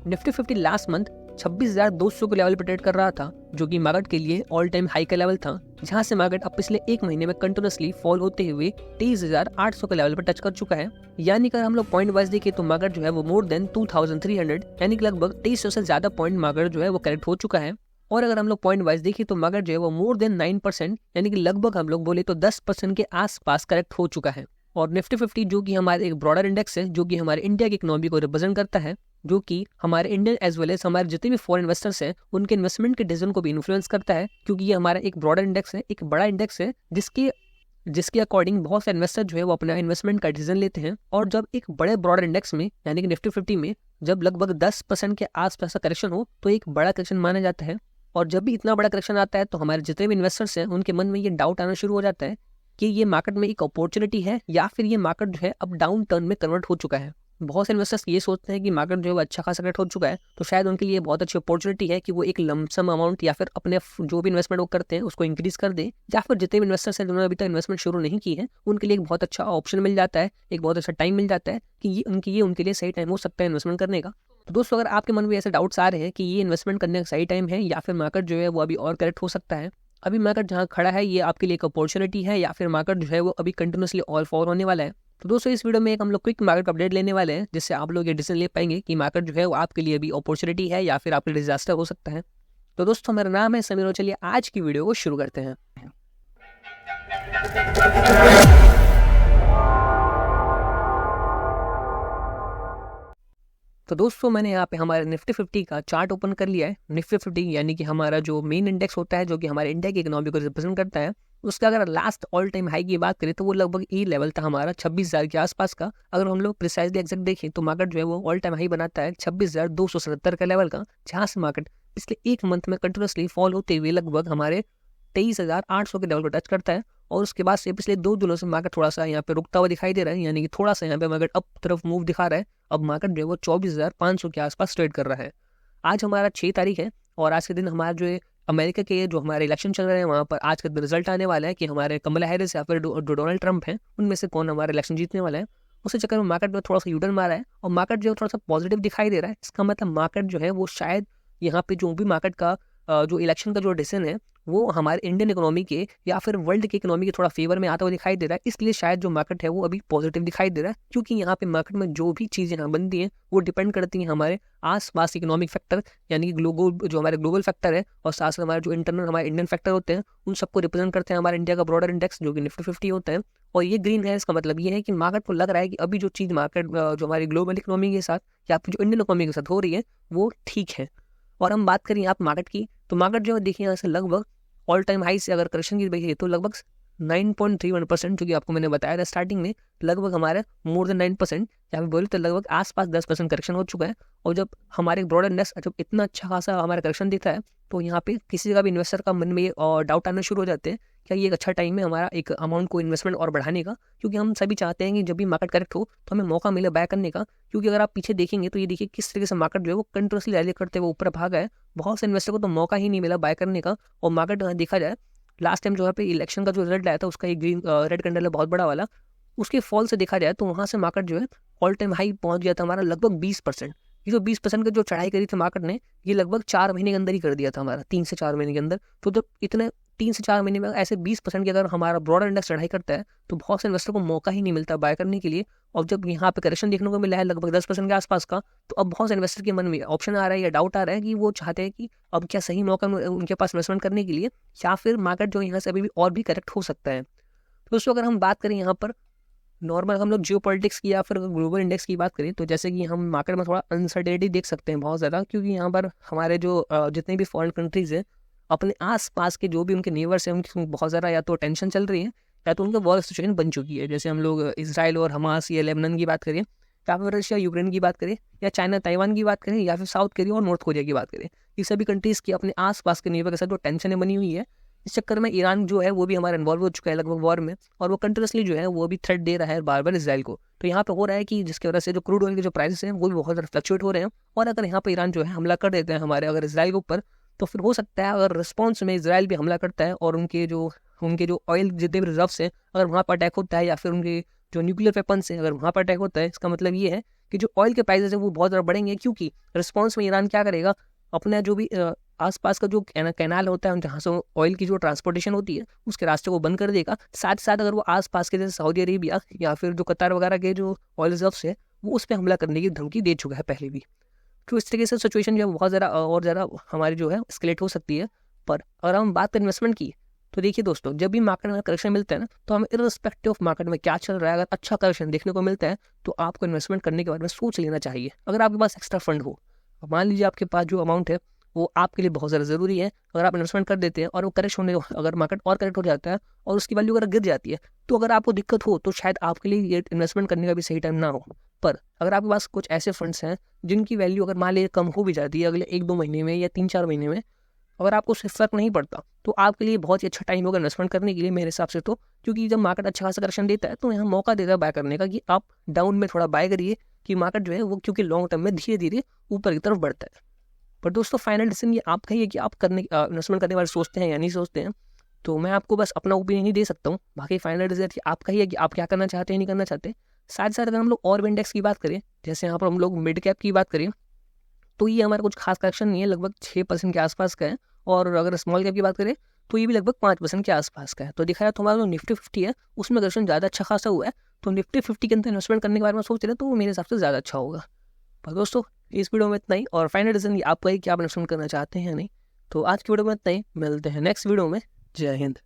Nifty 50 last month 26,200 के level पर trade कर रहा था, जो कि मार्केट के लिए ऑल टाइम हाई का लेवल था, जहां से मार्केट अब पिछले एक महीने में कंटिन्यूसली फॉल होते हुए 23,800 के लेवल पर टच कर चुका है। यानी अगर हम लोग पॉइंट वाइज देखें तो मार्केट जो है वो मोर देन 2300 यानी कि लगभग 2300 से ज्यादा पॉइंट मार्केट जो है वो करेक्ट हो चुका है। और अगर हम लोग पॉइंट वाइज देखें तो मार्केट जो है वो मोर देन 9% यानी कि लगभग हम लोग बोले तो 10% के आसपास करेक्ट हो चुका है। और निफ्टी 50 जो कि हमारे एक ब्रॉडर इंडेक्स है, जो कि हमारे इंडिया की इकोनॉमी को रिप्रेजेंट करता है, जो कि हमारे इंडियन एज वेल एज हमारे जितने भी फॉरेन इन्वेस्टर्स हैं उनके इन्वेस्टमेंट के डिसीजन को भी इन्फ्लुएंस करता है, क्योंकि ये हमारा एक ब्रॉडर इंडेक्स है, एक बड़ा इंडेक्स है जिसके अकॉर्डिंग बहुत से इन्वेस्टर जो है वो अपना इन्वेस्टमेंट का डिसीजन लेते हैं। और जब एक बड़े ब्रॉडर इंडेक्स में यानी कि निफ्टी 50 में जब लगभग 10% के आसपास का करेक्शन हो तो एक बड़ा करेक्शन माना जाता है। और जब भी इतना बड़ा करेक्शन आता है तो हमारे जितने भी इन्वेस्टर्स हैं उनके मन में ये डाउट आना शुरू हो जाता है कि ये मार्केट में एक अपॉर्चुनिटी है या फिर ये मार्केट जो है अब डाउन टर्न में कन्वर्ट हो चुका है। बहुत से इन्वेस्टर्स ये सोचते हैं कि मार्केट जो है वो अच्छा खासा करेक्ट हो चुका है, तो शायद उनके लिए बहुत अच्छी अपॉर्चुनिटी है कि वो एक लमसम अमाउंट या फिर अपने जो भी इन्वेस्टमेंट वो करते हैं उसको इंक्रीज कर दें, या फिर जितने भी इन्वेस्टर्स हैं जिन्होंने अभी तक इन्वेस्टमेंट शुरू नहीं की है उनके लिए एक बहुत अच्छा ऑप्शन मिल जाता है, एक बहुत अच्छा टाइम मिल जाता है कि ये उनके लिए सही टाइम हो सकता है इन्वेस्टमेंट करने का। तो दोस्तों, अगर आपके मन में ऐसे डाउट्स आ रहे हैं कि ये इन्वेस्टमेंट करने का सही टाइम है या फिर मार्केट जो है वो अभी और करेक्ट हो सकता है, अभी मार्केट जहाँ खड़ा है ये आपके लिए एक अपॉर्चुनिटी है या फिर मार्केट जो है वो अभी कंटिन्यूसली ऑल फॉर होने वाला है, तो दोस्तों इस वीडियो में एक हम लोग क्विक मार्केट अपडेट लेने वाले हैं, जिससे आप लोग ये डिसीजन ले पाएंगे कि मार्केट जो है वो आपके लिए अभी अपॉर्चुनिटी है या फिर आपके लिए डिजास्टर हो सकता है। तो दोस्तों, मेरा नाम है समीर और चलिए आज की वीडियो को शुरू करते हैं। तो दोस्तों, मैंने यहाँ पे हमारे निफ्टी 50 का चार्ट ओपन कर लिया है। निफ्टी 50 यानी कि हमारा जो मेन इंडेक्स होता है, जो कि हमारे इंडिया की इकोनॉमी को रिप्रेजेंट करता है, उसका अगर लास्ट ऑल टाइम हाई की बात करें तो वो लगभग ई लेवल था हमारा 26,000 के आसपास का। अगर हम लोग प्रिसाइजली एग्जैक्ट देखें तो मार्केट जो है वो ऑल टाइम हाई बनाता है 26,277 का लेवल का, जहाँ से मार्केट पिछले एक मंथ में कंटिन्यूसली फॉल होते हुए लगभग हमारे 23,800 के लेवल को टच करता है। और उसके बाद से पिछले 2 दिनों से मार्केट थोड़ा सा यहाँ पे रुकता हुआ दिखाई दे रहा है, यानी कि थोड़ा सा यहाँ पे मार्केट अप तरफ मूव दिखा रहा है। अब मार्केट जो है वो 24,500 के आसपास ट्रेड कर रहा है। आज हमारा 6 तारीख है और आज के दिन हमारा जो अमेरिका के जो हमारे इलेक्शन चल रहे हैं वहाँ पर आज का रिजल्ट आने वाला है कि हमारे कमला हैरिस या फिर जो डोनाल्ड ट्रंप हैं उनमें से कौन हमारा इलेक्शन जीतने वाला है। उसी चक्कर में मार्केट में थोड़ा सा यूटर्न मारा है और मार्केट जो है थोड़ा सा पॉजिटिव दिखाई दे रहा है। इसका मतलब मार्केट जो है वो शायद यहाँ पे जो भी मार्केट का जो इलेक्शन का जो डिसीजन है वो हमारे इंडियन इकोनॉमी के या फिर वर्ल्ड की इकोनॉमी के थोड़ा फेवर में आता हुआ दिखाई दे रहा है। इसलिए शायद जो मार्केट है वो अभी पॉजिटिव दिखाई दे रहा है, क्योंकि यहाँ पे मार्केट में जो भी चीज़ें यहाँ बनती हैं वो डिपेंड करती हैं हमारे आसपास इकोनॉमिक फैक्टर यानी कि ग्लोबल जो हमारे ग्लोबल फैक्टर है, और साथ साथ हमारे जो इंटरनल हमारे इंडियन फैक्टर होते हैं उन सबको रिप्रेजेंट करते हैं हमारे इंडिया का ब्रॉडर इंडेक्स जो कि निफ्टी 50 होता है। और ये ग्रीन है, इसका मतलब ये है कि मार्केट को लग रहा है कि अभी जो चीज़ मार्केट जो हमारी ग्लोबल इकोनॉमी के साथ या फिर जो इंडियन इकोनॉमी के साथ हो रही है वो ठीक है। और हम बात करें आप मार्केट की, तो मार्केट जो है देखिए यहाँ से लगभग ऑल टाइम हाई से अगर करेक्शन की देखिए तो लगभग 9.31%, जो कि आपको मैंने बताया था स्टार्टिंग में, लगभग हमारे मोर देन 9% या फिर बोले तो लगभग आसपास 10% करेक्शन हो चुका है। और जब हमारे ब्रॉडर इंडेक्स जब इतना अच्छा खासा हमारा करेक्शन दिखता है तो यहाँ पे किसी का भी इन्वेस्टर का मन में डाउट आना शुरू हो जाते हैं क्या ये एक अच्छा टाइम है हमारा एक अमाउंट को इन्वेस्टमेंट और बढ़ाने का, क्योंकि हम सभी चाहते हैं कि जब भी मार्केट करेक्ट हो तो हमें मौका मिले बाय करने का। क्योंकि अगर आप पीछे देखेंगे तो ये देखिए किस तरीके से मार्केट जो है वो कंटिन्यूसली रैली करते हुए ऊपर भागा है। बहुत से इन्वेस्टर को तो मौका ही नहीं मिला बाय करने का। और मार्केट देखा जाए लास्ट टाइम जो है पे इलेक्शन का जो रिजल्ट आया था उसका एक ग्रीन रेड कैंडल है बहुत बड़ा वाला, उसके फॉल से देखा जाए तो वहाँ से मार्केट जो है ऑल टाइम हाई पहुँच गया था हमारा लगभग 20%। ये जो 20% की जो चढ़ाई करी थी मार्केट ने ये लगभग 4 महीने के अंदर ही कर दिया था हमारा, 3 से 4 महीने के अंदर। तो जब इतने 3 से 4 महीने में ऐसे 20% की अगर हमारा ब्रॉडर इंडेक्स चढ़ाई करता है तो बहुत से इन्वेस्टर को मौका ही नहीं मिलता बाय करने के लिए। और जब यहाँ पे करेक्शन देखने को मिला है लगभग 10% के आसपास का, तो अब बहुत से इन्वेस्टर के मन में ऑप्शन आ रहा है या डाउट आ रहा है कि वो चाहते हैं कि अब क्या सही मौका उनके पास इन्वेस्टमेंट करने के लिए, या फिर मार्केट जो यहाँ से अभी भी और भी करेक्ट हो सकता है। तो दोस्तों, अगर हम बात करें यहाँ पर नॉर्मल हम लोग जियोपॉलिटिक्स की या फिर ग्लोबल इंडेक्स की बात करें तो जैसे कि हम मार्केट में थोड़ा अनसर्टेनिटी देख सकते हैं बहुत ज़्यादा, क्योंकि यहाँ पर हमारे जो जितने भी फॉरेन कंट्रीज़ हैं अपने आसपास के जो भी उनके नेबर्स हैं उनकी बहुत ज़्यादा या तो टेंशन चल रही है या तो उनका वॉर सिचुएशन बन चुकी है। जैसे हम लोग इसराइल और हमास या लेबनान की बात करें, या फिर रशिया यूक्रेन की बात करें, या चाइना ताइवान की बात करें, या फिर साउथ कोरिया और नॉर्थ कोरिया की बात करें, ये सभी कंट्रीज़ की अपने आसपास के नेबर के साथ जो टेंशन बनी हुई है, इस चक्कर में ईरान जो है वो भी हमारा इन्वॉल्व हो चुका है लगभग वॉर में, और वो कंटिन्यूसली जो है वो भी थ्रेट दे रहा है बार बार इसराइल को। तो यहाँ पे हो रहा है कि जिसकी वजह से जो क्रूड ऑयल के जो प्राइसेस हैं वो भी बहुत ज़्यादा फ्लक्चुएट हो रहे हैं। और अगर यहाँ पे ईरान जो है हमला कर देते हैं हमारे अगर इसराइल के ऊपर, तो फिर हो सकता है अगर रिस्पॉन्स में इसराइल भी हमला करता है और उनके जो ऑयल जितने भी रिजर्व्स हैं अगर वहाँ पर अटैक होता है, या फिर उनके जो न्यूक्लियर वेपन्स हैं अगर वहाँ पर अटैक होता है, इसका मतलब ये है कि जो ऑयल के प्राइसेस है वो बहुत ज़्यादा बढ़ेंगे, क्योंकि रिस्पॉन्स में ईरान क्या करेगा, अपना जो भी आसपास का जो कैनाल होता है जहाँ से ऑयल की जो ट्रांसपोर्टेशन होती है उसके रास्ते को बंद कर देगा। साथ ही साथ अगर वो आसपास के जैसे सऊदी अरेबिया या फिर जो कतार वगैरह के जो ऑयल रिजर्व्स है वो उस पर हमला करने की धमकी दे चुका है पहले भी। तो इस तरीके से सिचुएशन जो है बहुत ज़्यादा और ज़्यादा हमारी जो है एस्केलेट हो सकती है। पर अगर हम बात करें इन्वेस्टमेंट की, तो देखिए दोस्तों, जब भी मार्केट में करेक्शन मिलता है ना, तो हमें इर्रिस्पेक्टिव ऑफ मार्केट में क्या चल रहा है, अगर अच्छा करेक्शन देखने को मिलता है तो आपको इन्वेस्टमेंट करने के बारे में सोच लेना चाहिए। अगर आपके पास एक्स्ट्रा फंड हो, मान लीजिए आपके पास जो अमाउंट है वो आपके लिए बहुत ज़्यादा ज़रूरी है, अगर आप इन्वेस्टमेंट कर देते हैं और वो करेक्ट होने, अगर मार्केट और करेक्ट हो जाता है और उसकी वैल्यू अगर गिर जाती है, तो अगर आपको दिक्कत हो तो शायद आपके लिए ये इन्वेस्टमेंट करने का भी सही टाइम ना हो। पर अगर आपके पास कुछ ऐसे फंड्स हैं जिनकी वैल्यू अगर मान लीजिए कम हो भी जाती है अगले 1-2 महीने में या 3-4 महीने में, अगर आपको उससे फर्क नहीं पड़ता, तो आपके लिए बहुत ही अच्छा टाइम होगा इन्वेस्टमेंट करने के लिए मेरे हिसाब से। तो क्योंकि जब मार्केट अच्छा खासा करेक्शन देता है तो यहाँ मौका देता है बाय करने का, कि आप डाउन में थोड़ा बाय करिए, कि मार्केट जो है वो क्योंकि लॉन्ग टर्म में धीरे धीरे ऊपर की तरफ बढ़ता है। पर दोस्तों फाइनल डिसीजन ये आपका ही है कि आप इन्वेस्टमेंट करने वाले सोचते हैं या नहीं सोचते हैं। तो मैं आपको बस अपना ओपिनियन ही दे सकता हूँ, बाकी फाइनल डिसीजन आपका ही है कि आप क्या करना चाहते हैं नहीं करना चाहते। साथ साथ अगर हम लोग और इंडेक्स की बात करें, जैसे यहाँ पर हम लोग मिड कैप की बात करें, तो ये हमारा कुछ खास करेक्शन नहीं है, लगभग 6% के आसपास का है। और अगर स्मॉल कैप की बात करें तो ये भी लगभग 5% के आसपास का है। तो दिखा जाए तो हमारा जो निफ्टी 50 है उसमें करेक्शन ज़्यादा अच्छा खासा हुआ है, तो निफ्टी 50 के अंदर इन्वेस्टमेंट करने के बारे में सोच रहे हैं तो वो मेरे हिसाब से ज़्यादा अच्छा होगा। पर दोस्तों इस वीडियो में इतना ही, और फाइनल डिसीजन ये आपका ही कि आप इन्वेस्टमेंट करना चाहते हैं या नहीं। तो आज की वीडियो में इतना ही, मिलते हैं नेक्स्ट वीडियो में। जय हिंद।